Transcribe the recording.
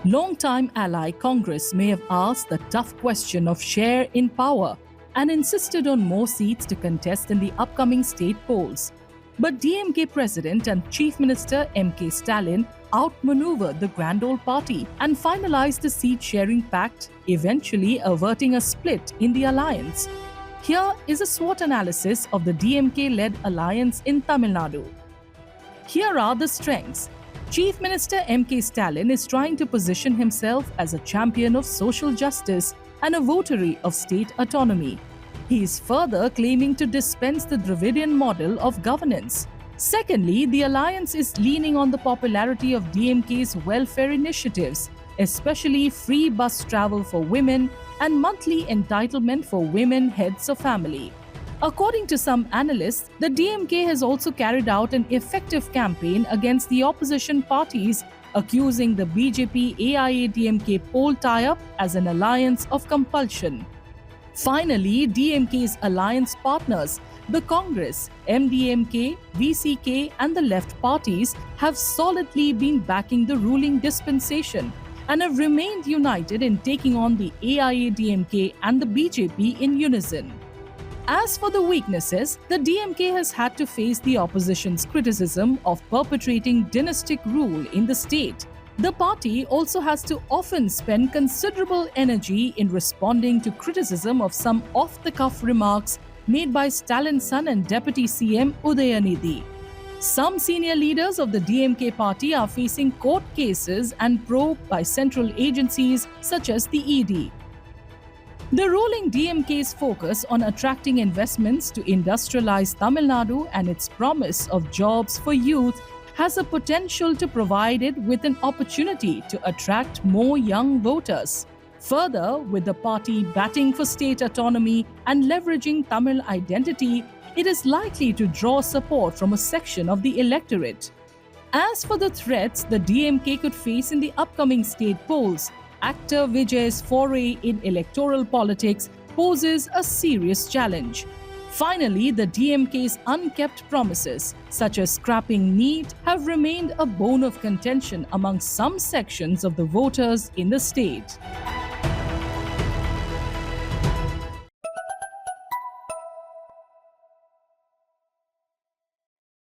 Long-time ally Congress may have asked the tough question of share in power and insisted on more seats to contest in the upcoming state polls. But DMK President and Chief Minister M.K. Stalin outmaneuvered the Grand Old Party and finalized a seat-sharing pact, eventually averting a split in the alliance. Here is a SWOT analysis of the DMK-led alliance in Tamil Nadu. Here are the strengths. Chief Minister M.K. Stalin is trying to position himself as a champion of social justice and a votary of state autonomy. He is further claiming to dispense the Dravidian model of governance. Secondly, the alliance is leaning on the popularity of DMK's welfare initiatives, especially free bus travel for women and monthly entitlement for women heads of family. According to some analysts, the DMK has also carried out an effective campaign against the opposition parties, accusing the BJP-AIADMK poll tie-up as an alliance of compulsion. Finally, DMK's alliance partners, the Congress, MDMK, VCK and the left parties have solidly been backing the ruling dispensation and have remained united in taking on the AIADMK and the BJP in unison. As for the weaknesses, the DMK has had to face the opposition's criticism of perpetrating dynastic rule in the state. The party also has to often spend considerable energy in responding to criticism of some off-the-cuff remarks made by Stalin's son and Deputy CM Udayanidhi. Some senior leaders of the DMK party are facing court cases and probe by central agencies such as the ED. The ruling DMK's focus on attracting investments to industrialize Tamil Nadu and its promise of jobs for youth has a potential to provide it with an opportunity to attract more young voters. Further, with the party batting for state autonomy and leveraging Tamil identity, it is likely to draw support from a section of the electorate. As for the threats the DMK could face in the upcoming state polls, actor Vijay's foray in electoral politics poses a serious challenge. Finally, the DMK's unkept promises, such as scrapping NEET, have remained a bone of contention among some sections of the voters in the state.